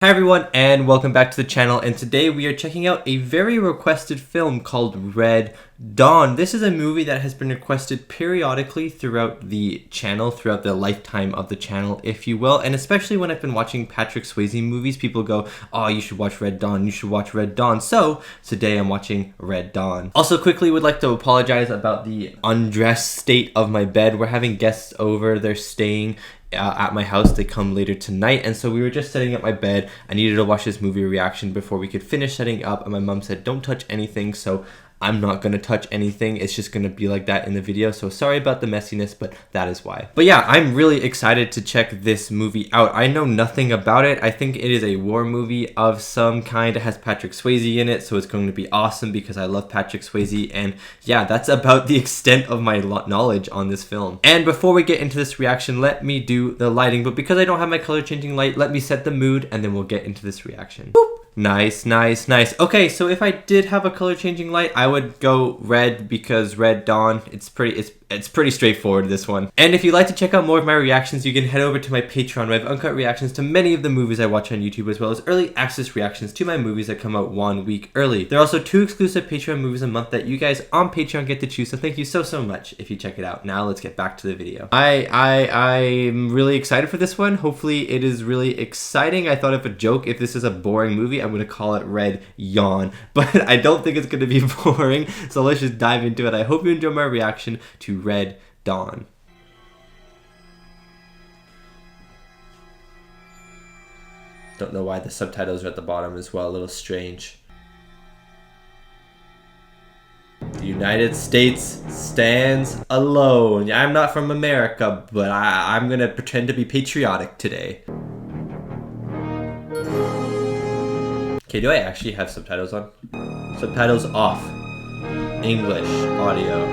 Hi everyone and welcome back to the channel, and today we are checking out a very requested film called Red Dawn. This is a movie that has been requested periodically throughout the channel, throughout the lifetime of the channel, if you will, and especially when I've been watching Patrick Swayze movies, people go, oh, you should watch Red Dawn, you should watch Red Dawn. So today I'm watching Red Dawn. Also quickly would like to apologize about the undressed state of my bed. We're having guests over, they're staying at my house. They come later tonight, and so we were just setting up my bed. I needed to watch this movie reaction before we could finish setting up, and my mom said don't touch anything, so I'm not gonna touch anything. It's just gonna be like that in the video, so sorry about the messiness, but that is why. But yeah, I'm really excited to check this movie out. I know nothing about it. I think it is a war movie of some kind. It has Patrick Swayze in it, so it's going to be awesome because I love Patrick Swayze, and yeah, that's about the extent of my knowledge on this film. And before we get into this reaction, let me do the lighting, but because I don't have my color changing light, let me set the mood and then we'll get into this reaction. Boop. Nice, nice, nice. Okay, so if I did have a color changing light, I would go red because Red Dawn, it's pretty straightforward, this one. And if you'd like to check out more of my reactions, you can head over to my Patreon where I have uncut reactions to many of the movies I watch on YouTube, as well as early access reactions to my movies that come out 1 week early. There are also 2 exclusive Patreon movies a month that you guys on Patreon get to choose, so thank you so much if you check it out. Now let's get back to the video. I'm really excited for this one. Hopefully it is really exciting. I thought of a joke, if this is a boring movie, I'm gonna call it Red Yawn, but I don't think it's gonna be boring, so let's just dive into it. I hope you enjoy my reaction to Red Dawn. Don't know why the subtitles are at the bottom as well, a little strange. The United States stands alone. Yeah, I'm not from America, but I'm gonna pretend to be patriotic today. Okay, do I actually have subtitles on? Subtitles off. English audio.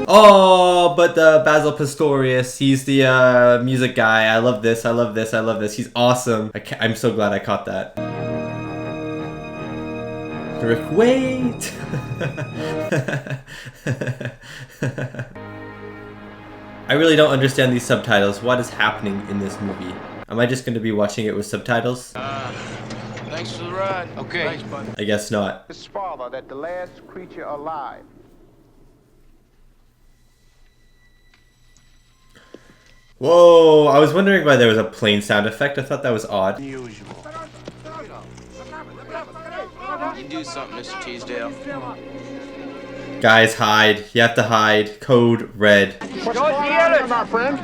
Oh, but the Basil Pistorius, he's the music guy. I love this, I love this, I love this. He's awesome. I'm so glad I caught that. Rick, wait! I really don't understand these subtitles. What is happening in this movie? Am I just going to be watching it with subtitles? Thanks for the ride. Okay. Thanks, bud. I guess not. His father, that the last creature alive. Whoa, I was wondering why there was a plane sound effect. I thought that was odd. Unusual. You do something, Mr. Teasdale. Guys, hide. You have to hide. Code red. What's going on, my friend?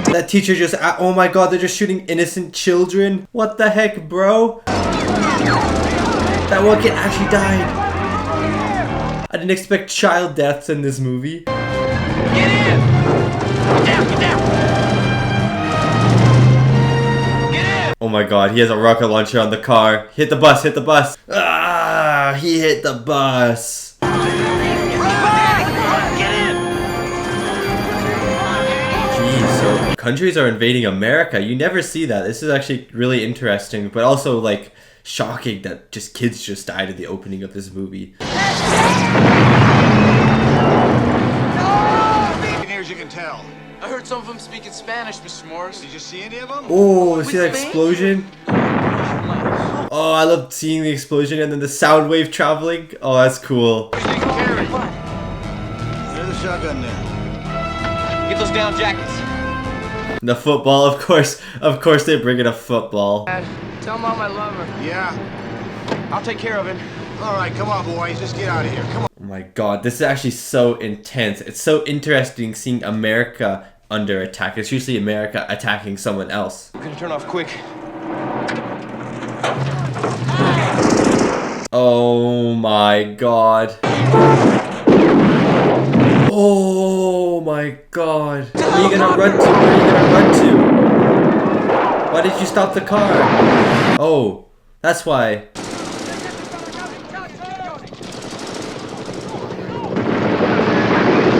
That teacher just, oh my god, they're just shooting innocent children. What the heck, bro? That one kid actually died. I didn't expect child deaths in this movie. Get in! Get down, get down! Get in! Oh my god, he has a rocket launcher on the car. Hit the bus, hit the bus. Ah, he hit the bus. Countries are invading America. You never see that. This is actually really interesting, but also like shocking that just kids just died at the opening of this movie. Engineers, you can tell. I heard some of them speaking Spanish, Mr. Morris. Did you see any of them? Oh, see that explosion? Oh, I love seeing the explosion and then the sound wave traveling. Oh, that's cool. There's a shotgun there. Get those down jackets. The football, of course they're bringing a football. Dad, tell Mom I love her. Yeah? I'll take care of him. Alright, come on, boys. Just get out of here. Come on. Oh my god, this is actually so intense. It's so interesting seeing America under attack. It's usually America attacking someone else. I'm gonna turn off quick. Oh my god. Oh my god. Where are you gonna run to? Where are you gonna run to? Why did you stop the car? Oh, that's why.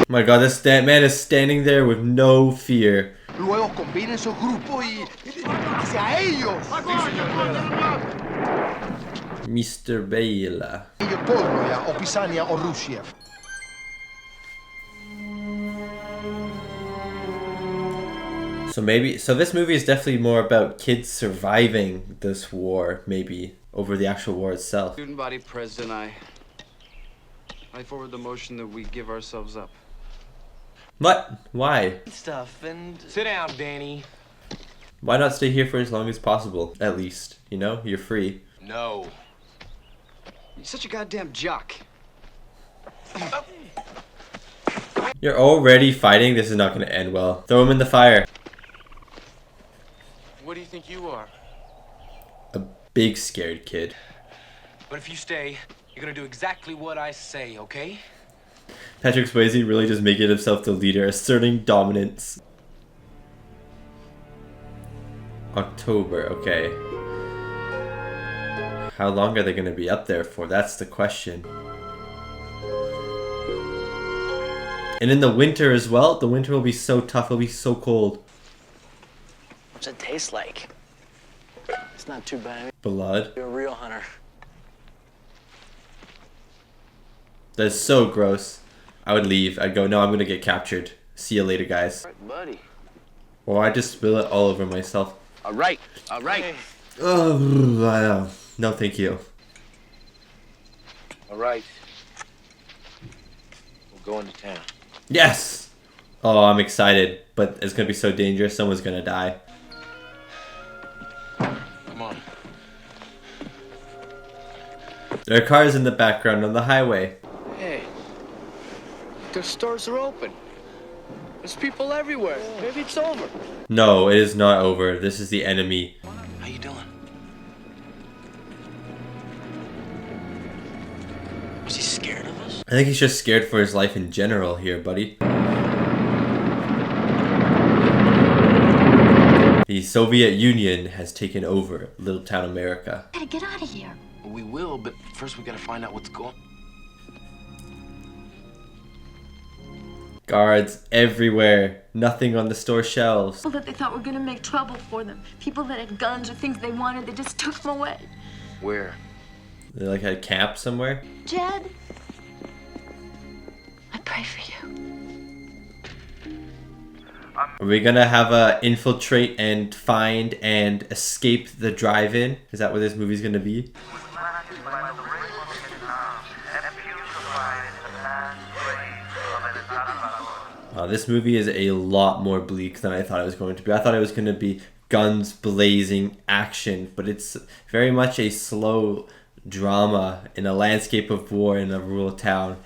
Oh my god, this man is standing there with no fear. Luego combinen su grupo y hacia ellos. Mr. Bale. Polnoja, opisania o Rusiev. So this movie is definitely more about kids surviving this war, maybe, over the actual war itself. Student body president, I forward the motion that we give ourselves up. What? Why? Stuff and Sit down, Danny. Why not stay here for as long as possible, at least? You know, you're free. No. You're such a goddamn jock. You're already fighting? This is not going to end well. Throw him in the fire. What do you think you are? A big scared kid. But if you stay, you're gonna do exactly what I say, okay? Patrick Swayze really just making himself the leader, asserting dominance. October, okay. How long are they going to be up there for? That's the question. And in the winter as well, the winter will be so tough, it'll be so cold. what's it taste like? It's not too bad. Blood. You're a real hunter. That's so gross. I would leave. I'd go, no, I'm going to get captured. See you later, guys. All right, buddy. Or I just spill it all over myself. All right. All right. Hey. Oh, no, thank you. All right. We'll go into town. Yes! Oh, I'm excited, but it's gonna be so dangerous. Someone's gonna die. Come on. There are cars in the background on the highway. Hey. The stores are open. There's people everywhere. Maybe it's over. No, it is not over. This is the enemy. How you doing? Was he scared of us? I think he's just scared for his life in general here, buddy. The Soviet Union has taken over Little Town America. Gotta get out of here. We will, but first we gotta find out what's going on. Guards everywhere. Nothing on the store shelves. People that they thought were gonna make trouble for them. People that had guns or things they wanted, they just took them away. Where? They like had camp somewhere. Jed, I pray for you. Are we gonna have a infiltrate and find and escape the drive-in? Is that what this movie's gonna be? This movie is a lot more bleak than I thought it was going to be. I thought it was going to be guns blazing action, but it's very much a slow drama in a landscape of war in a rural town.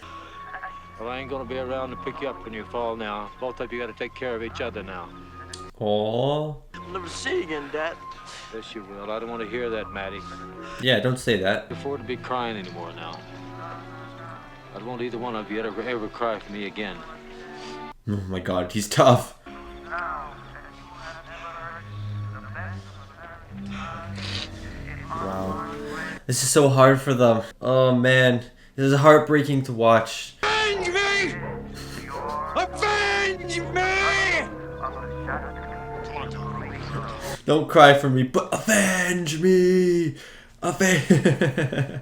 Well, I ain't gonna be around to pick you up when you fall now. Both of you gotta take care of each other now. Aww. I'll never see you again, Dad. Yes, you will. I don't want to hear that, Maddie. Yeah, don't say that. I can't afford to be crying anymore now. I don't want either one of you to ever cry for me again. Oh my god, he's tough. Wow. This is so hard for them. Oh man, this is heartbreaking to watch. Avenge me! Avenge me! Don't cry for me, but avenge me! Avenge!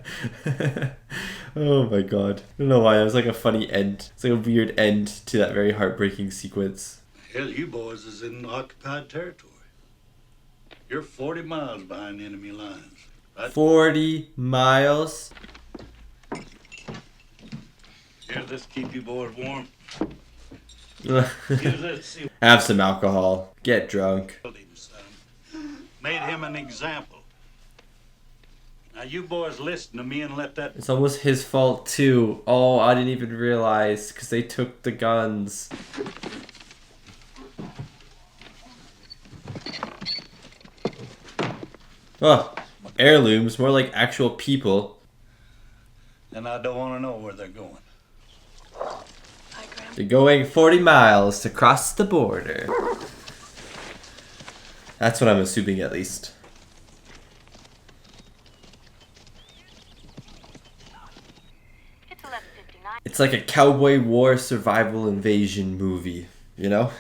Oh my god. I don't know why, it was like a funny end. It's like a weird end to that very heartbreaking sequence. Hell, you boys is in occupied territory. You're 40 miles behind enemy lines. Right? 40 miles? Here's this keep you boys warm. Here's this see Have some alcohol. Get drunk. what him, son. Made him an example. Now you boys listen to me and let that It's almost his fault too. Oh, I didn't even realize because they took the guns. Oh, heirlooms, more like actual people. and I don't want to know where they're going. They're going 40 miles to cross the border. That's what I'm assuming at least. It's like a cowboy war survival invasion movie, you know?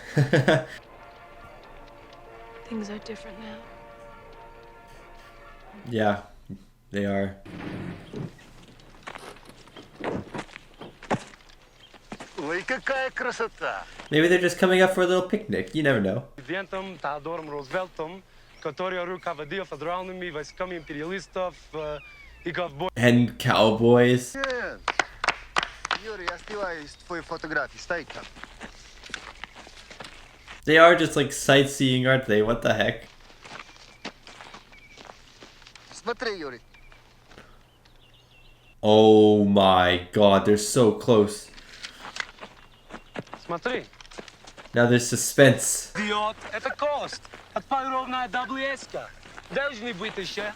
Things are different now. Yeah, they are. Ой, какая красота! Maybe they're just coming up for a little picnic. You never know. And cowboys. Юрий, я снимаю твои фотографии. Стой там. They are just like sightseeing, aren't they? What the heck? Смотри, Юрий. Oh my god, they're so close. Смотри. Now there's suspense. Идиот, это кост. Отполированная WS-ка. Должны быть еще.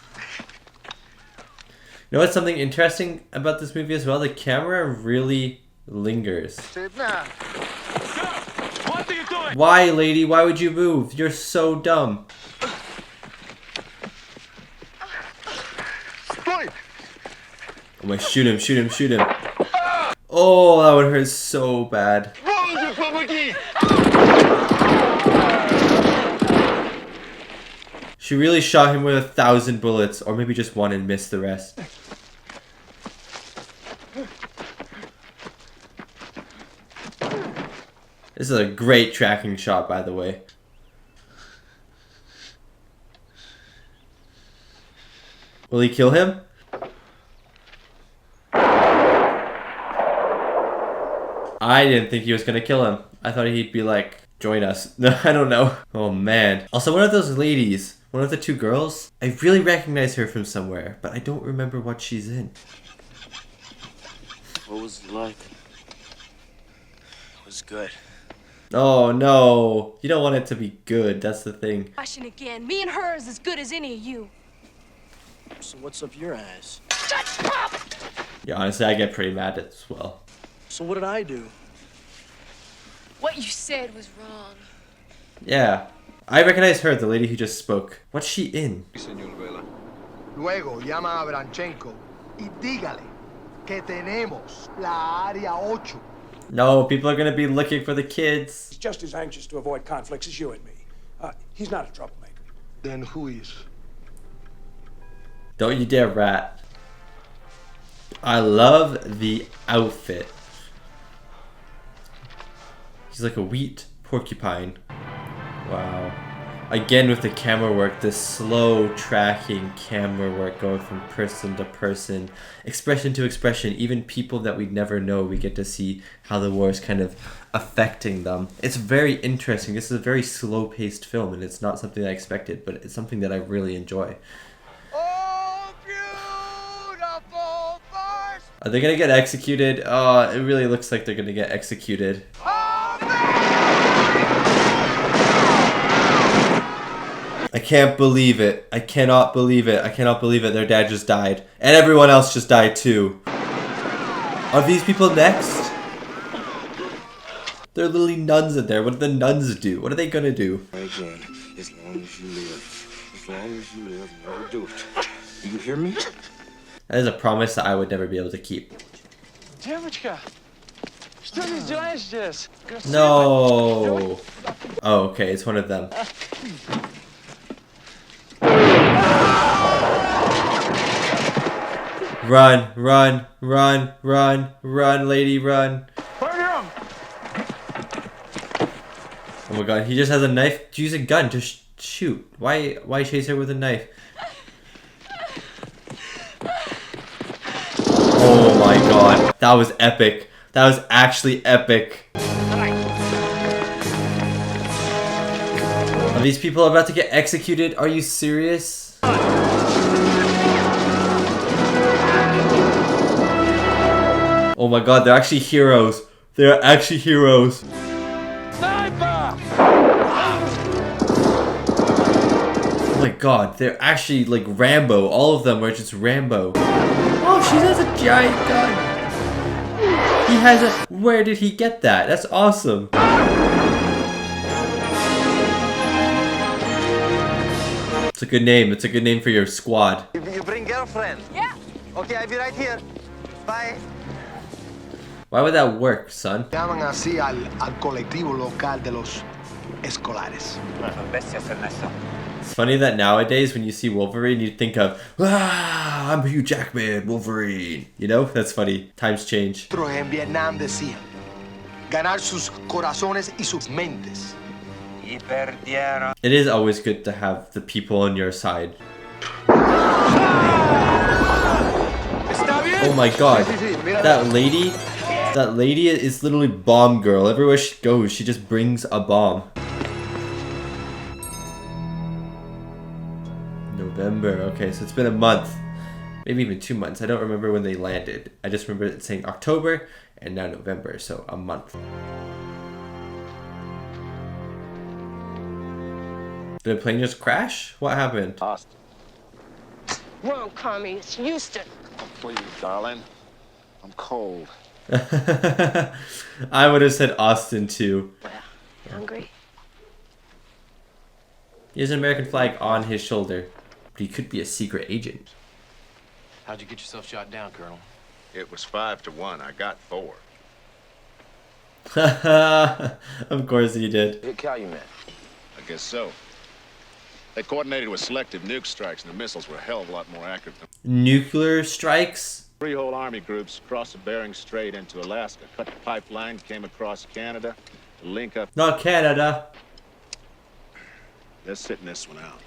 You know what's something interesting about this movie as well? The camera really lingers. What are you doing? Why, lady? Why would you move? You're so dumb. Стой! Oh my, shoot him, shoot him, shoot him. Oh, that would hurt so bad. Боже, помоги! She really shot him with 1,000 bullets, or maybe just one and missed the rest. This is a great tracking shot, by the way. Will he kill him? I didn't think he was gonna kill him. I thought he'd be like, join us. No, I don't know. Oh man. Also, one of those ladies, one of the two girls, I really recognize her from somewhere, but I don't remember what she's in. What was it like? It was good. Oh no. You don't want it to be good, that's the thing. Question again. Me and her is as good as any of you. So what's up your ass? Shut up! Yeah, honestly, I get pretty mad as well. So what did I do? What you said was wrong. Yeah. I recognize her, the lady who just spoke. What's she in? Luego llama a Branchenko y dígale que tenemos la área 8. No, people are gonna be looking for the kids. He's just as anxious to avoid conflicts as you and me. He's not a troublemaker. Then who is? Don't you dare rat. I love the outfit. He's like a wheat porcupine. Wow. Again with the camera work, the slow tracking camera work going from person to person, expression to expression, even people that we'd never know, we get to see how the war is kind of affecting them. It's very interesting. This is a very slow-paced film, and it's not something I expected, but it's something that I really enjoy. Oh, beautiful first! Are they gonna get executed? Oh, it really looks like they're gonna get executed. I can't believe it. I cannot believe it. I cannot believe it. Their dad just died. And everyone else just died too. Are these people next? There are literally nuns in there. What do the nuns do? What are they gonna do? Again, as long as you live. As long as you live, never do it. You hear me? That is a promise that I would never be able to keep. Девочка, что ты делаешь здесь? No. Oh, okay. It's one of them. Run, run, run, run, run, lady, run. Oh my god, he just has a knife. Use a gun to shoot. Why chase her with a knife? Oh my god, that was epic. That was actually epic. Are these people about to get executed? Are you serious? Oh my god, they're actually heroes. They're actually heroes. Oh my god, they're actually like Rambo. All of them are just Rambo. Oh, she has a giant gun. He has a... Where did he get that? That's awesome. It's a good name. It's a good name for your squad. You bring girlfriend? Yeah. Okay, I'll be right here. Bye. Why would that work, son? Llaman así al colectivo local de los escolares. It's funny that nowadays when you see Wolverine, you think of, ah, I'm Hugh Jackman, Wolverine. You know, that's funny. Times change. En Vietnam decían, ganar sus corazones y sus mentes. It is always good to have the people on your side. Oh my god, that lady is literally bomb girl. Everywhere she goes, she just brings a bomb. November, okay, so it's been a month. Maybe even 2 months. I don't remember when they landed. I just remember it saying October and now November, so a month. Did the plane just crash? What happened? Austin. Wrong, Carmi. It's Houston. Oh, please, darling. I'm cold. I would have said Austin too. Well, hungry? He has an American flag on his shoulder, but he could be a secret agent. How'd you get yourself shot down, Colonel? It was 5 to 1. I got 4. Of course he did. Hit Calumet. I guess so. They coordinated with selective nuke strikes, and the missiles were a hell of a lot more accurate than... Nuclear strikes? 3 whole army groups crossed the Bering Strait into Alaska, cut the pipeline, came across Canada to link up... Not Canada. They're sitting this one out.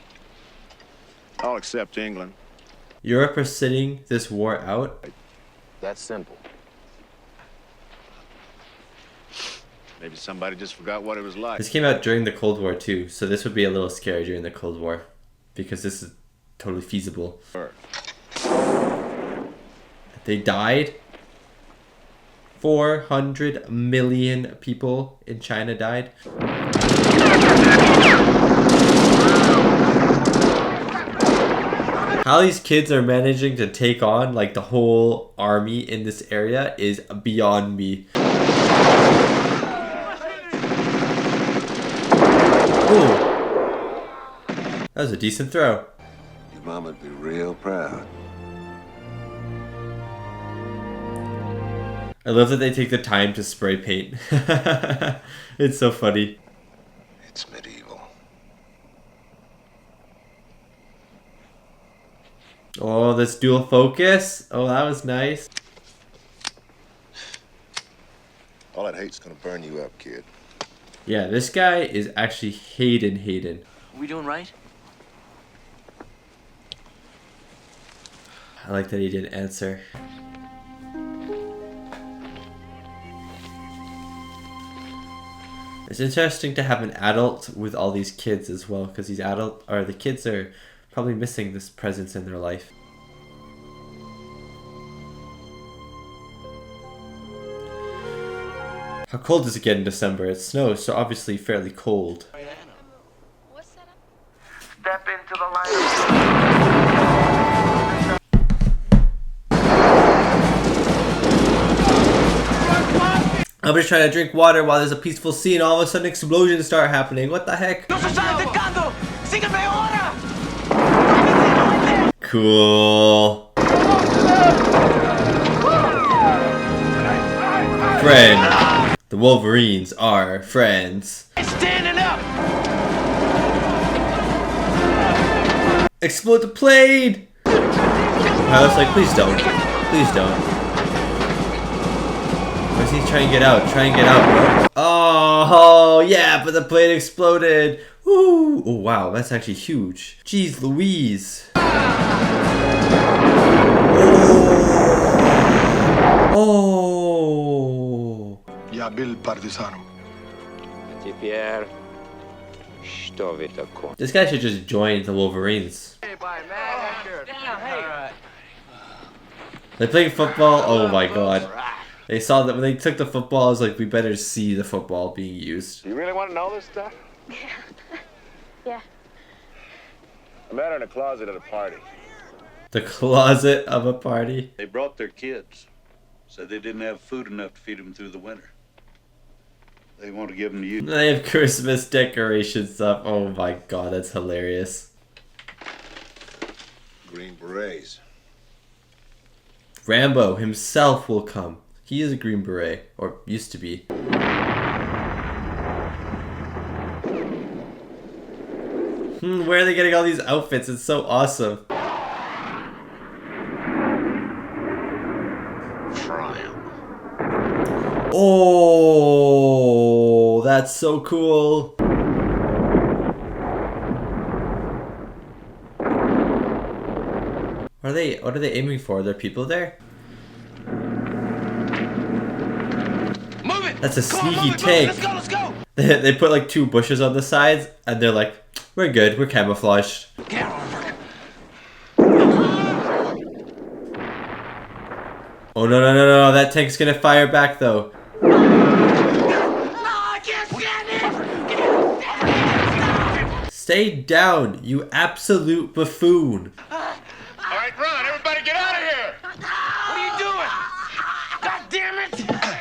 All except England. Europe are sitting this war out? That's simple. Maybe somebody just forgot what it was like. This came out during the Cold War too, so this would be a little scary during the Cold War. Because this is totally feasible. They died. 400 million people in China died. How these kids are managing to take on like the whole army in this area is beyond me. Ooh. That was a decent throw. Your mama'd be real proud. I love that they take the time to spray paint. It's so funny. It's medieval. Oh, this dual focus. Oh, that was nice. All that hate's gonna burn you up, kid. Yeah, this guy is actually Hayden. We doing right? I like that he didn't answer. It's interesting to have an adult with all these kids as well, because the kids are probably missing this presence in their life. How cold does it get in December? It snows, so obviously fairly cold. Step into the light. I'm just trying to drink water while there's a peaceful scene. All of a sudden explosions start happening. What the heck? Cool. Friend. The Wolverines are friends. Standing up! Explode the plane! I was like, please don't. Please don't. Where's he trying to get out? Try and get out, bro. Oh, yeah, but the plane exploded. Woo! Oh, wow, that's actually huge. Jeez Louise. Oh. Ja bil Partisano. This guy should just join the Wolverines. They're playing football. Oh my god. They saw that when they took the football, I was like, we better see the football being used. You really want to know this stuff? Yeah. I met her in a closet at a party. The closet of a party? They brought their kids. Said they didn't have food enough to feed them through the winter. They want to give them to you. They have Christmas decorations up. Oh my god, that's hilarious. Green Berets. Rambo himself will come. He is a Green Beret, or used to be. Where are they getting all these outfits? It's so awesome. Oh. That's so cool. What are they aiming for? Are there people there? Move it! That's a Come on, sneaky move it, take. Let's go, let's go! They put like 2 bushes on the sides and they're like, we're good, we're camouflaged. Get over. Oh no, that tank's gonna fire back though. No, I can't stand it! Stay down, you absolute buffoon. Alright, run! Everybody get out of here! What are you doing? God damn it!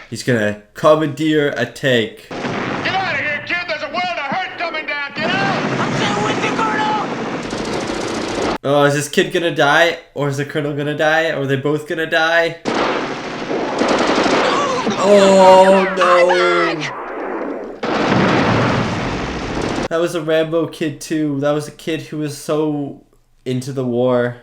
He's gonna commandeer a tank. Get out of here, kid! There's a world of hurt coming down! Get out! I'm still with you, Colonel! Oh, is this kid gonna die? Or is the colonel gonna die? Or are they both gonna die? Oh no! That was a Rambo kid too. That was a kid who was so into the war.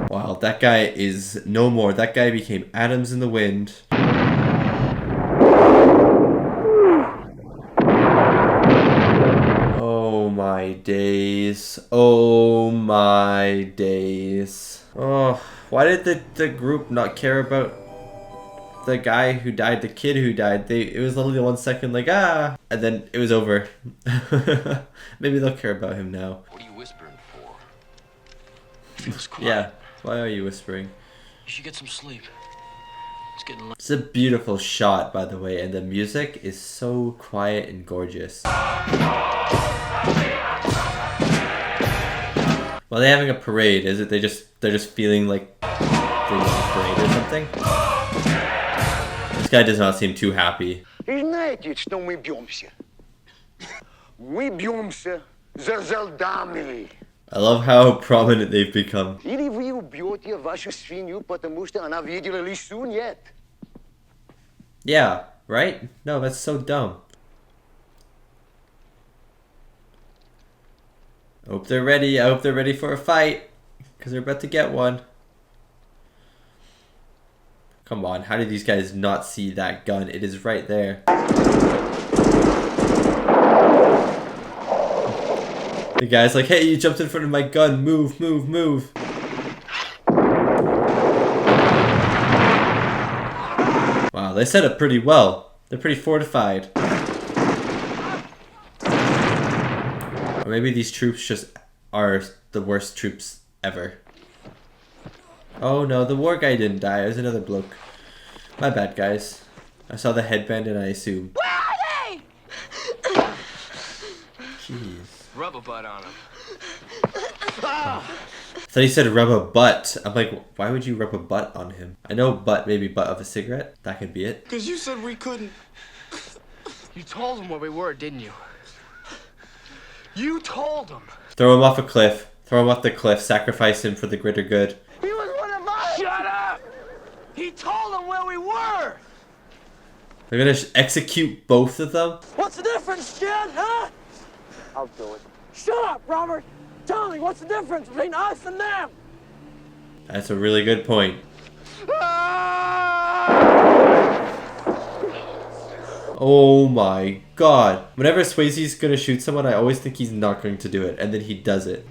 Wow, that guy is no more. That guy became atoms in the wind. Oh my days. Oh my days. Oh, why did the group not care about the guy who died, the kid who died? It was only 1 second like, ah, and then it was over. Maybe they'll care about him now. What are you whispering for? Feels quiet. Yeah, why are you whispering? You should get some sleep. It's getting late. It's a beautiful shot, by the way, and the music is so quiet and gorgeous. Well, they're having a parade, is it? They're just feeling like they're doing a parade or something? This guy does not seem too happy. И знаете, что мы бьемся? Мы бьемся за солдатами. I love how prominent they've become. Или вы убьете вашу свинью, потому что она видела лису, нет? Yeah, right? No, that's so dumb. I hope they're ready. I hope they're ready for a fight. Because they're about to get one. Come on, how did these guys not see that gun? It is right there. The guy's like, hey, you jumped in front of my gun. Move, move, move. Wow, they set up pretty well. They're pretty fortified. Or maybe these troops just are the worst troops ever. Oh no, the war guy didn't die. It was another bloke. My bad, guys. I saw the headband and I assumed. Where are they? Jeez. Rub a butt on him. I thought he said rub a butt. I'm like, why would you rub a butt on him? I know butt, maybe butt of a cigarette. That could be it. Because you said we couldn't. You told him where we were, didn't you? You told him. Throw him off a cliff. Throw him off the cliff. Sacrifice him for the greater good. He was one of us. Shut up! He told him where we were. They're gonna execute both of them? What's the difference, Chad, huh? I'll do it. Shut up, Robert. Tell me, what's the difference between us and them? That's a really good point. Oh my god. Whenever Swayze's gonna shoot someone, I always think he's not going to do it, and then he does it.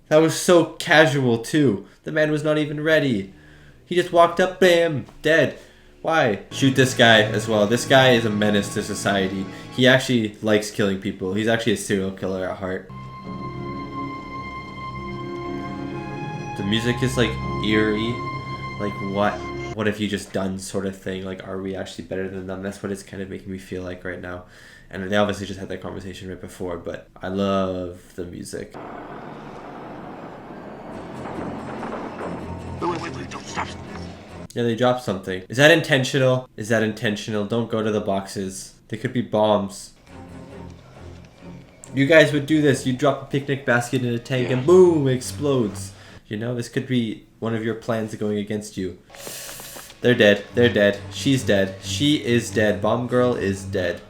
That was so casual too. The man was not even ready. He just walked up, bam, dead. Why? Shoot this guy as well. This guy is a menace to society. He actually likes killing people. He's actually a serial killer at heart. The music is like eerie. Like what have you just done sort of thing. Like, are we actually better than them? That's what it's kind of making me feel like right now. And they obviously just had that conversation right before, but I love the music. Wait, don't stop. Yeah, they dropped something. Is that intentional? Is that intentional? Don't go to the boxes. They could be bombs. You guys would do this. You drop a picnic basket in a tank and boom, it explodes. You know, this could be one of your plans going against you. They're dead. They're dead. She's dead. She is dead. Bomb girl is dead.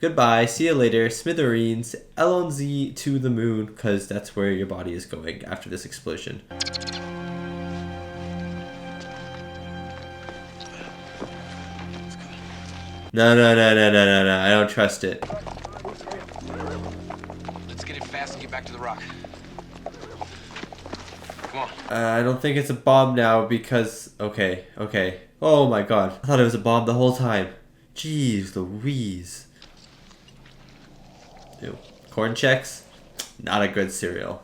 Goodbye, see you later, smithereens, LNZ to the moon, because that's where your body is going after this explosion. No, I don't trust it. Let's get it fast and get back to the rock. Come on. I don't think it's a bomb now because... Okay. Oh my god. I thought it was a bomb the whole time. Jeez Louise. Ew. Corn checks? Not a good cereal.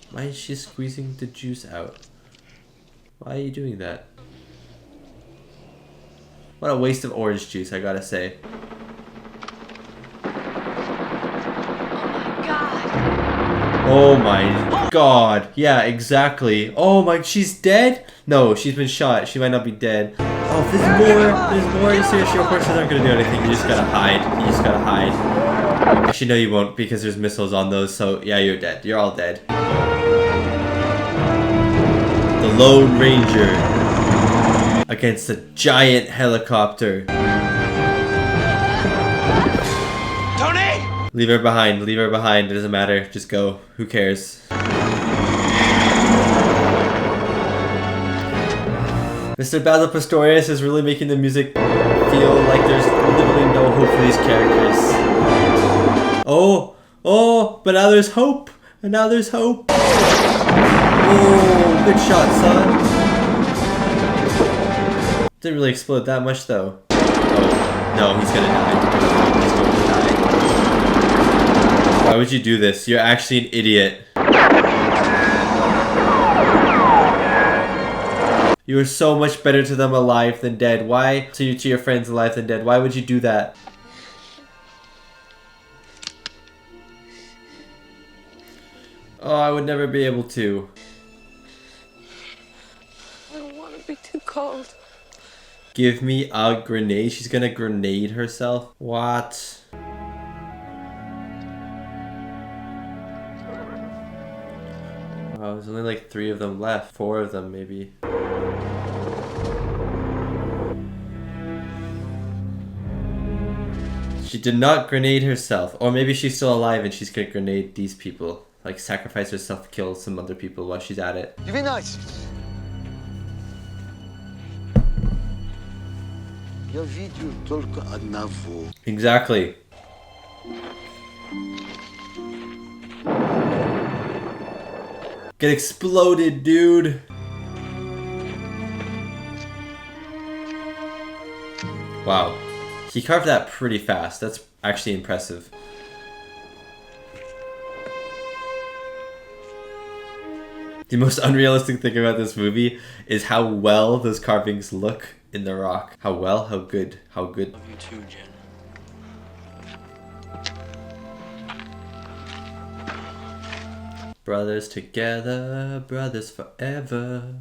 Why is she squeezing the juice out? Why are you doing that? What a waste of orange juice, I gotta say. Oh my god. Yeah, exactly. Oh my, she's dead? No, she's been shot. She might not be dead. Oh, there's more. Are you serious? Your horses aren't gonna do anything. You just gotta hide. Actually, no, you won't because there's missiles on those. So, yeah, you're dead. You're all dead. The Lone Ranger against a giant helicopter. Tony! Leave her behind. It doesn't matter. Just go. Who cares? Mr. Basil Pistorius is really making the music feel like there's literally no hope for these characters. Oh, but now there's hope. Oh, good shot, son. Didn't really explode that much, though. Oh, no, he's gonna die. Why would you do this? You're actually an idiot. You were so much better to them alive than dead. Why? To your friends alive than dead. Why would you do that? Oh, I would never be able to. I don't want to be too cold. Give me a grenade. She's gonna grenade herself. What? Wow, there's only like 3 of them left. 4 of them, maybe. She did not grenade herself. Or maybe she's still alive and she's gonna grenade these people. Like, sacrifice herself to kill some other people while she's at it. Exactly. Get exploded, dude. Wow. He carved that pretty fast. That's actually impressive. The most unrealistic thing about this movie is how well those carvings look in the rock. How well, how good. Love you too, Jen. Brothers together, brothers forever.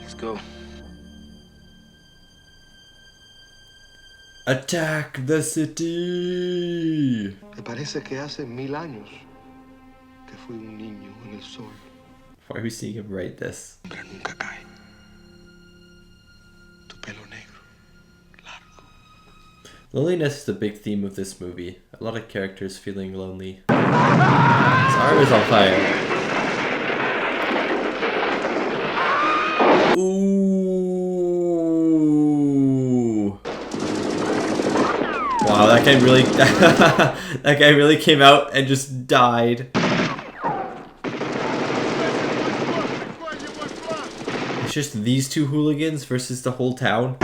Let's go. Attack the city! Me parece que hace 1000 años que fui un niño en el sol. Why are we seeing him write this? Pero nunca cae. Tu pelo negro, largo. Loneliness is a big theme of this movie. A lot of characters feeling lonely. His arm is on fire. Ooh. Wow, that guy really that guy really came out and just died. It's just these 2 hooligans versus the whole town.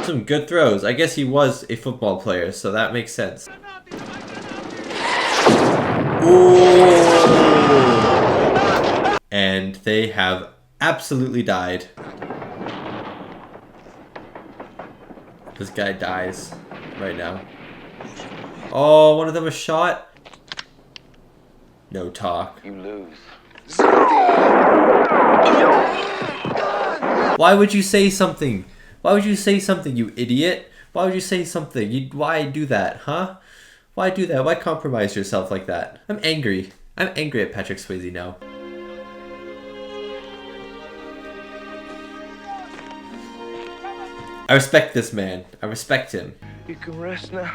Some good throws. I guess he was a football player, so that makes sense. Ooh. And they have absolutely died. This guy dies right now. Oh, one of them was shot. No talk. You lose. Why would you say something? Why would you say something, you idiot? Why would you say something? Why do that, huh? Why do that? Why compromise yourself like that? I'm angry. I'm angry at Patrick Swayze now. I respect this man. I respect him. You can rest now.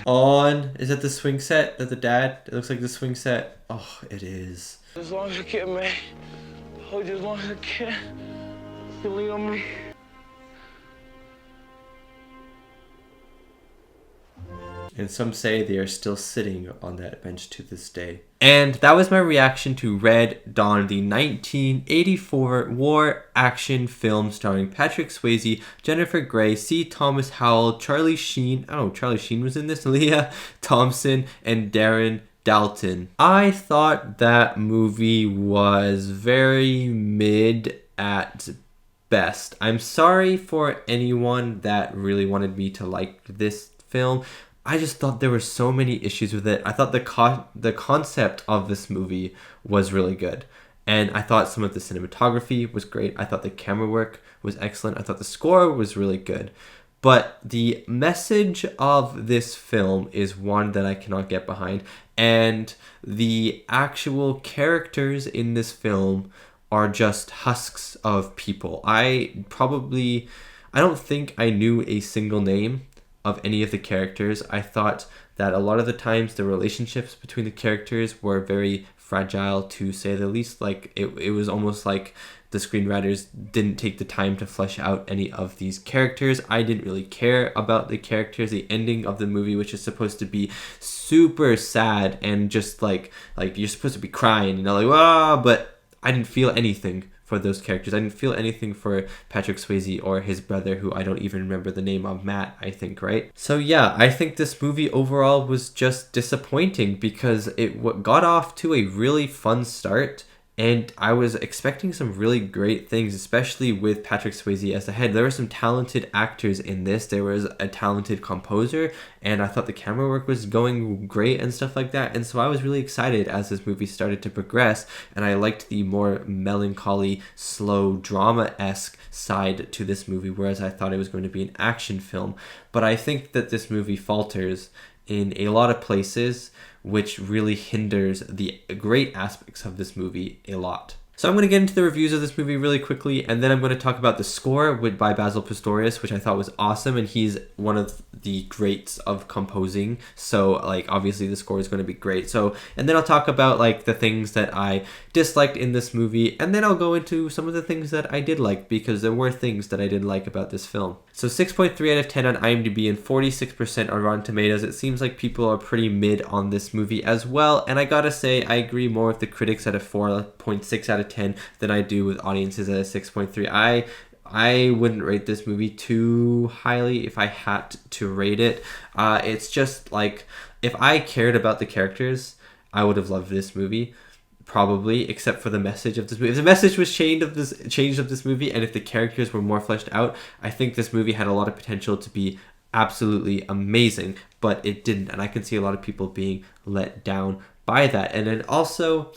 On. Is that the swing set? That the dad? It looks like the swing set. Oh, it is. As long as I can, man. Hold you as long as I can. You lean on me. And some say they are still sitting on that bench to this day. And that was my reaction to Red Dawn, the 1984 war action film starring Patrick Swayze, Jennifer Grey, C. Thomas Howell, Charlie Sheen. Oh, Charlie Sheen was in this. Leah Thompson and Darren Dalton. I thought that movie was very mid at best. I'm sorry for anyone that really wanted me to like this film. I just thought there were so many issues with it. I thought the concept of this movie was really good. And I thought some of the cinematography was great. I thought the camera work was excellent. I thought the score was really good. But the message of this film is one that I cannot get behind. And the actual characters in this film are just husks of people. I don't think I knew a single name of any of the characters. I thought that a lot of the times the relationships between the characters were very fragile, to say the least. Like it was almost like the screenwriters didn't take the time to flesh out any of these characters. I didn't really care about the characters. The ending of the movie, which is supposed to be super sad and just like you're supposed to be crying, like, ah, but I didn't feel anything for those characters. I didn't feel anything for Patrick Swayze or his brother, who I don't even remember the name of, Matt, I think, right? So yeah, I think this movie overall was just disappointing because it got off to a really fun start. And I was expecting some really great things, especially with Patrick Swayze as the head. There were some talented actors in this. There was a talented composer, and I thought the camera work was going great and stuff like that. And so I was really excited as this movie started to progress, and I liked the more melancholy, slow, drama-esque side to this movie, whereas I thought it was going to be an action film. But I think that this movie falters in a lot of places, which really hinders the great aspects of this movie a lot. So I'm going to get into the reviews of this movie really quickly, and then I'm going to talk about the score by Basil Pistorius, which I thought was awesome, and he's one of the greats of composing. So like obviously the score is going to be great. So, and then I'll talk about like the things that I disliked in this movie, and then I'll go into some of the things that I did like, because there were things that I didn't like about this film. So 6.3 out of 10 on IMDb and 46% on Rotten Tomatoes. It seems like people are pretty mid on this movie as well, and I gotta say I agree more with the critics at a 4.6 out of 10 than I do with audiences at a 6.3. I wouldn't rate this movie too highly if I had to rate it. It's just like, if I cared about the characters, I would have loved this movie. Probably, except for the message of this movie. If the message was changed of this movie, and if the characters were more fleshed out, I think this movie had a lot of potential to be absolutely amazing, but it didn't, and I can see a lot of people being let down by that. And then also,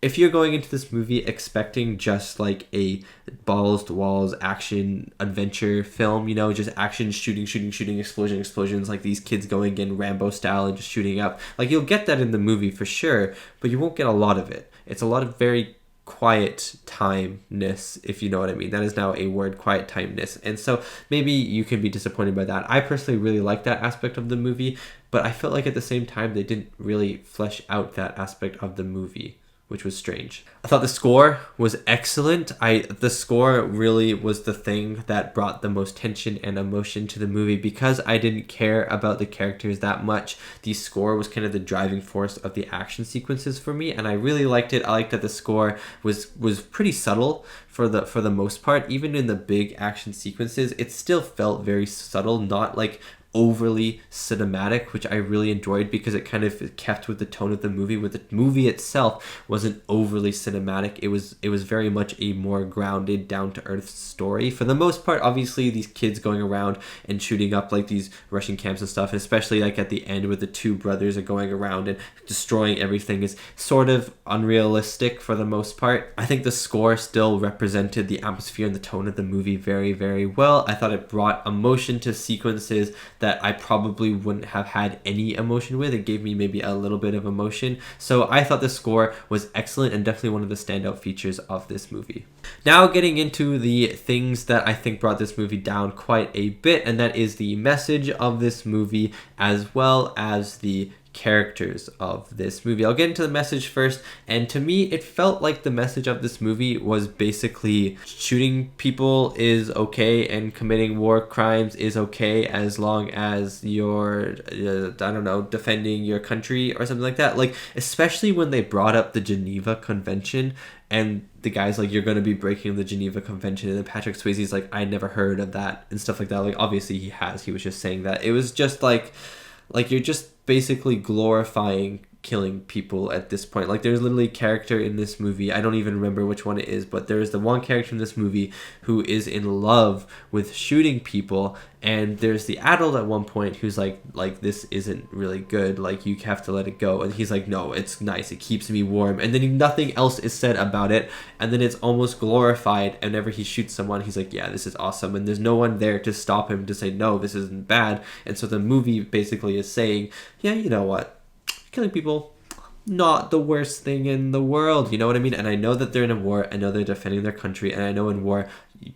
if you're going into this movie expecting just like a balls to walls action adventure film, you know, just action, shooting, explosions, like these kids going in Rambo style and just shooting up, like you'll get that in the movie for sure, but you won't get a lot of it. It's a lot of very quiet timeness, if you know what I mean. That is now a word, quiet timeness. And so maybe you can be disappointed by that. I personally really like that aspect of the movie, but I felt like at the same time they didn't really flesh out that aspect of the movie, which was strange. I thought the score was excellent. The score really was the thing that brought the most tension and emotion to the movie. Because I didn't care about the characters that much, the score was kind of the driving force of the action sequences for me, and I really liked it. I liked that the score was pretty subtle for the most part. Even in the big action sequences, it still felt very subtle, not like overly cinematic, which I really enjoyed, because it kind of kept with the tone of the movie. With the movie itself wasn't overly cinematic. It was very much a more grounded, down to earth story for the most part. Obviously these kids going around and shooting up like these Russian camps and stuff, and especially like at the end where the two brothers are going around and destroying everything, is sort of unrealistic for the most part. I think the score still represented the atmosphere and the tone of the movie very, very well. I thought it brought emotion to sequences that I probably wouldn't have had any emotion with. It gave me maybe a little bit of emotion. So I thought the score was excellent and definitely one of the standout features of this movie. Now getting into the things that I think brought this movie down quite a bit, and that is the message of this movie as well as the characters of this movie. I'll get into the message first, and to me it felt like the message of this movie was basically shooting people is okay and committing war crimes is okay as long as you're I don't know, defending your country or something like that. Like, especially when they brought up the Geneva Convention and the guy's like, you're going to be breaking the Geneva Convention, and then Patrick Swayze's like, I never heard of that and stuff like that. Like, obviously he has, he was just saying that. It was just like you're just basically glorifying killing people at this point. Like, there's literally a character in this movie, I don't even remember which one it is, but there's the one character in this movie who is in love with shooting people, and there's the adult at one point who's like this isn't really good, like you have to let it go, and he's like, no, it's nice, it keeps me warm, and then nothing else is said about it, and then it's almost glorified, and whenever he shoots someone he's like, yeah, this is awesome, and there's no one there to stop him to say, no, this isn't bad. And so the movie basically is saying, yeah, you know what, killing people, not the worst thing in the world, you know what I mean? And I know that they're in a war, I know they're defending their country, and I know in war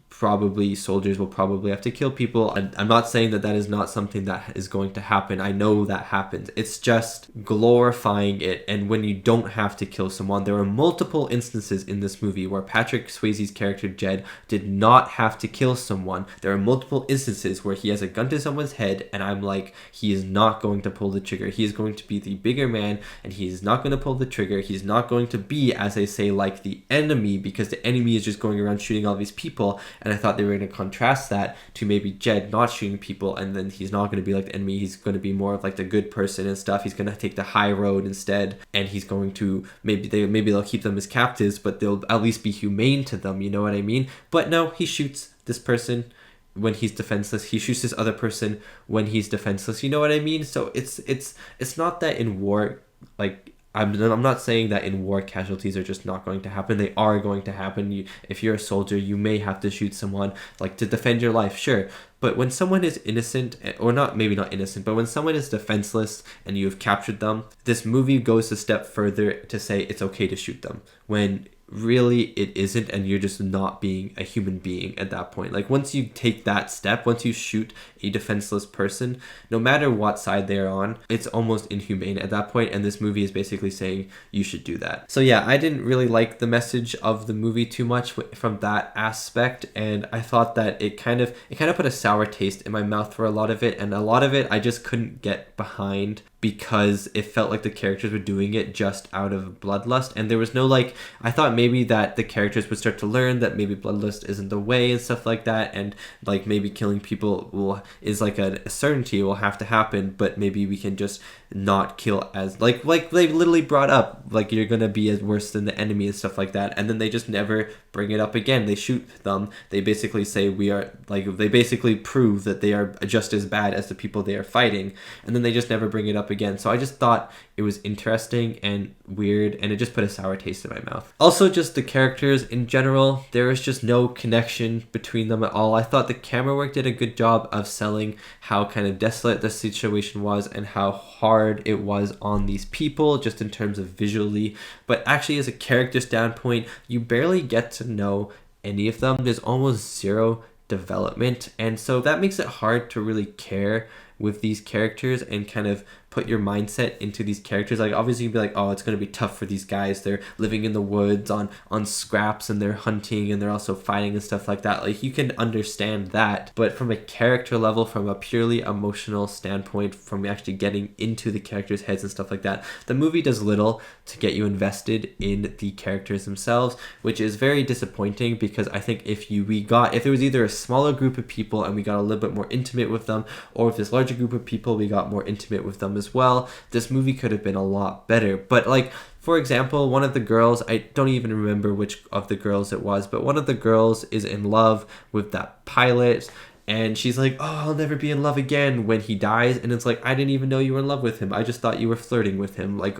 probably soldiers will probably have to kill people. I'm not saying that that is not something that is going to happen. I know that happens. It's just glorifying it. And when you don't have to kill someone, there are multiple instances in this movie where Patrick Swayze's character Jed did not have to kill someone. There are multiple instances where he has a gun to someone's head and I'm like, he is not going to pull the trigger. He is going to be the bigger man and he is not going to pull the trigger. He's not going to be, as they say, like the enemy, because the enemy is just going around shooting all these people. And I thought they were going to contrast that to maybe Jed not shooting people, and then he's not going to be like the enemy. He's going to be more of like the good person and stuff. He's going to take the high road instead, and he's going to maybe they'll keep them as captives, but they'll at least be humane to them. You know what I mean? But no, he shoots this person when he's defenseless. He shoots this other person when he's defenseless. You know what I mean? So it's not that in war, like, I'm not saying that in war casualties are just not going to happen. They are going to happen. If you're a soldier, you may have to shoot someone, like, to defend your life, sure. But when someone is innocent, or not, maybe not innocent, but when someone is defenseless and you have captured them, this movie goes a step further to say it's okay to shoot them, when really it isn't, and you're just not being a human being at that point. Like, once you take that step, once you shoot a defenseless person, no matter what side they're on, it's almost inhumane at that point, and this movie is basically saying you should do that. So yeah, I didn't really like the message of the movie too much from that aspect, and I thought that it kind of put a sour taste in my mouth for a lot of it, and a lot of it I just couldn't get behind, because it felt like the characters were doing it just out of bloodlust, and there was no, like, I thought maybe that the characters would start to learn that maybe bloodlust isn't the way and stuff like that, and like maybe killing people is like a certainty, will have to happen, but maybe we can just not kill as, like they literally brought up, like, you're gonna be as worse than the enemy and stuff like that, and then they just never bring it up again. They shoot them, they basically say we are, like, they basically prove that they are just as bad as the people they are fighting, and then they just never bring it up again. So I just thought it was interesting and weird, and it just put a sour taste in my mouth. Also, just the characters in general, there was just no connection between them at all. I thought the camera work did a good job of selling how kind of desolate the situation was and how hard it was on these people, just in terms of visually, but actually as a character standpoint, you barely get to know any of them. There's almost zero development, and so that makes it hard to really care with these characters and kind of put your mindset into these characters. Like, obviously you'd be like, oh, it's going to be tough for these guys, they're living in the woods on scraps, and they're hunting, and they're also fighting and stuff like that. Like, you can understand that, but from a character level, from a purely emotional standpoint, from actually getting into the characters' heads and stuff like that, the movie does little to get you invested in the characters themselves, which is very disappointing, because I think if there was either a smaller group of people and we got a little bit more intimate with them, or if this larger group of people we got more intimate with them as well, this movie could have been a lot better. But, like, for example, one of the girls, I don't even remember which of the girls it was, but one of the girls is in love with that pilot, and she's like, oh, I'll never be in love again when he dies. And it's like, I didn't even know you were in love with him. I just thought you were flirting with him. Like,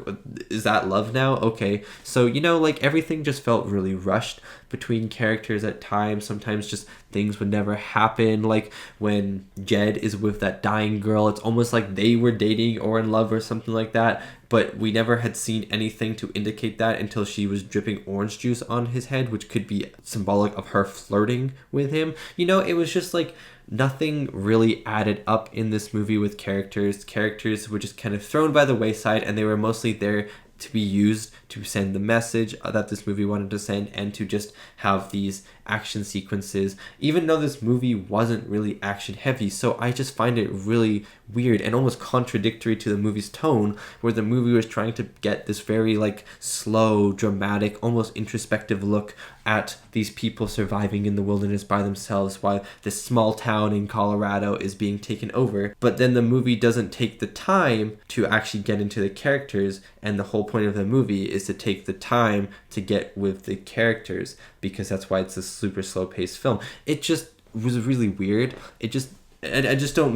is that love now? Okay. So, you know, like, everything just felt really rushed between characters at times. Sometimes just things would never happen. Like when Jed is with that dying girl, it's almost like they were dating or in love or something like that, but we never had seen anything to indicate that until she was dripping orange juice on his head, which could be symbolic of her flirting with him. You know, it was just like nothing really added up in this movie with characters. Characters were just kind of thrown by the wayside, and they were mostly there to be used to send the message that this movie wanted to send, and to just have these action sequences, even though this movie wasn't really action heavy. So I just find it really weird and almost contradictory to the movie's tone, where the movie was trying to get this very like slow, dramatic, almost introspective look at these people surviving in the wilderness by themselves while this small town in Colorado is being taken over. But then the movie doesn't take the time to actually get into the characters, and the whole point of the movie is to take the time to get with the characters, because that's why it's a super slow paced film. It just was really weird. It doesn't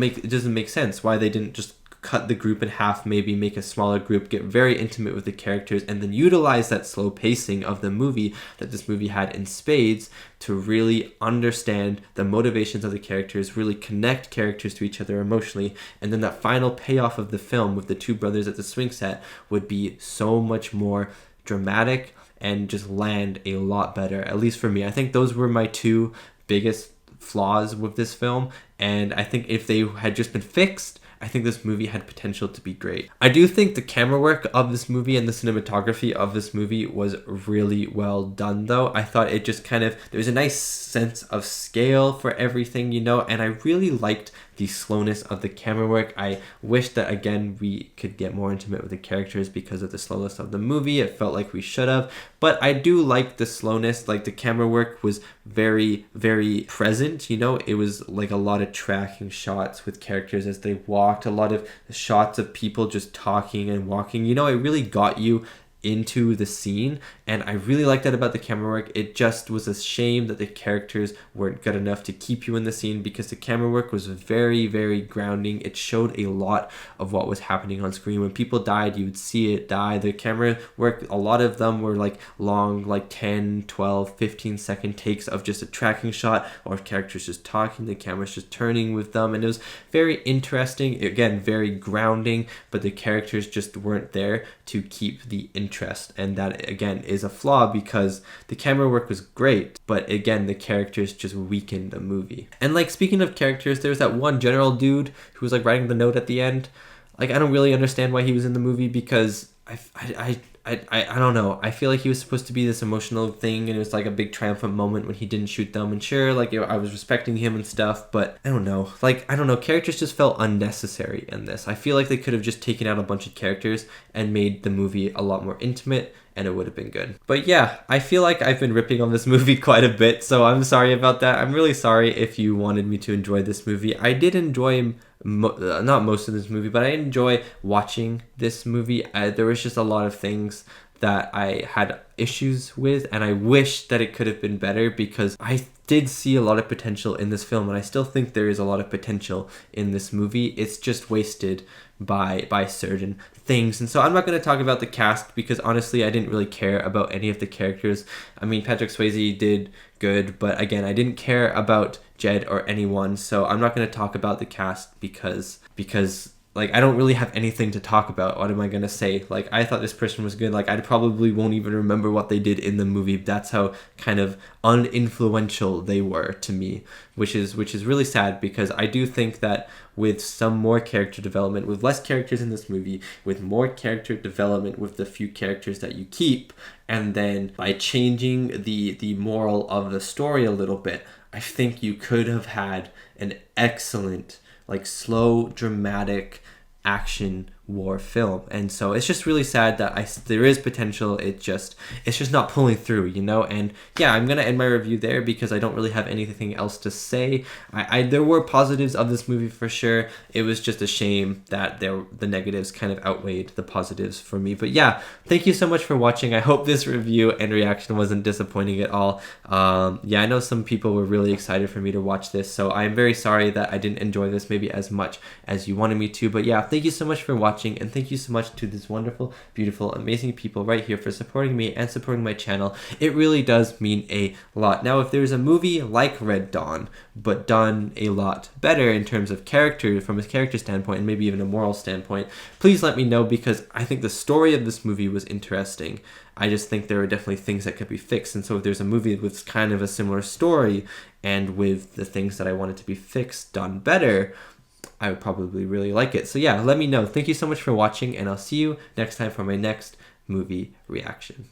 make sense why they didn't just cut the group in half, maybe make a smaller group, get very intimate with the characters, and then utilize that slow pacing of the movie that this movie had in spades to really understand the motivations of the characters, really connect characters to each other emotionally, and then that final payoff of the film with the two brothers at the swing set would be so much more dramatic and just land a lot better, at least for me. I think those were my two biggest flaws with this film, and I think if they had just been fixed, I think this movie had potential to be great. I do think the camera work of this movie and the cinematography of this movie was really well done, though. I thought it just kind of, there's a nice sense of scale for everything, you know, and I really liked the slowness of the camera work. I wish that, again, we could get more intimate with the characters because of the slowness of the movie. It felt like we should have, but I do like the slowness. Like, the camera work was very, very present, you know. It was like a lot of tracking shots with characters as they walked, a lot of shots of people just talking and walking, you know. It really got you into the scene, and I really liked that about the camera work. It just was a shame that the characters weren't good enough to keep you in the scene, because the camera work was very, very grounding. It showed a lot of what was happening on screen. When people died, you would see it die. The camera work, a lot of them were like long, like 10, 12, 15 second takes of just a tracking shot, or of characters just talking, the camera's just turning with them, and it was very interesting, again, very grounding, but the characters just weren't there to keep the interest, and that, again, is a flaw, because the camera work was great, but again, the characters just weakened the movie. And like, speaking of characters, there's that one general dude who was like writing the note at the end. Like, I don't really understand why he was in the movie, because I don't know. I feel like he was supposed to be this emotional thing, and it was like a big triumphant moment when he didn't shoot them. And sure, like, I was respecting him and stuff, but I don't know. Like, I don't know. Characters just felt unnecessary in this. I feel like they could have just taken out a bunch of characters and made the movie a lot more intimate, and it would have been good. But yeah, I feel like I've been ripping on this movie quite a bit, so I'm sorry about that. I'm really sorry if you wanted me to enjoy this movie. I did enjoy not most of this movie, but I enjoy watching this movie. There was just a lot of things that I had issues with, and I wish that it could have been better, because I did see a lot of potential in this film, and I still think there is a lot of potential in this movie. It's just wasted by certain things. And so I'm not going to talk about the cast, because honestly, I didn't really care about any of the characters. I mean, Patrick Swayze did good, but again, I didn't care about Jed or anyone, so I'm not going to talk about the cast because like, I don't really have anything to talk about. What am I going to say? Like, I thought this person was good. Like, I probably won't even remember what they did in the movie. That's how kind of uninfluential they were to me, which is really sad, because I do think that with some more character development, with less characters in this movie, with more character development with the few characters that you keep, and then by changing the moral of the story a little bit, I think you could have had an excellent, like, slow, dramatic action war film. And so it's just really sad that there is potential, it's just not pulling through, you know. And yeah, I'm gonna end my review there because I don't really have anything else to say. There were positives of this movie for sure. It was just a shame that the negatives kind of outweighed the positives for me. But yeah, thank you so much for watching. I hope this review and reaction wasn't disappointing at all. Yeah, I know some people were really excited for me to watch this, so I'm very sorry that I didn't enjoy this maybe as much as you wanted me to. But yeah, thank you so much for watching, and thank you so much to this wonderful, beautiful, amazing people right here for supporting me and supporting my channel. It really does mean a lot. Now, if there's a movie like Red Dawn, but done a lot better in terms of character, from a character standpoint, and maybe even a moral standpoint, please let me know, because I think the story of this movie was interesting. I just think there are definitely things that could be fixed. And so if there's a movie with kind of a similar story and with the things that I wanted to be fixed done better, I would probably really like it. So yeah, let me know. Thank you so much for watching, and I'll see you next time for my next movie reaction.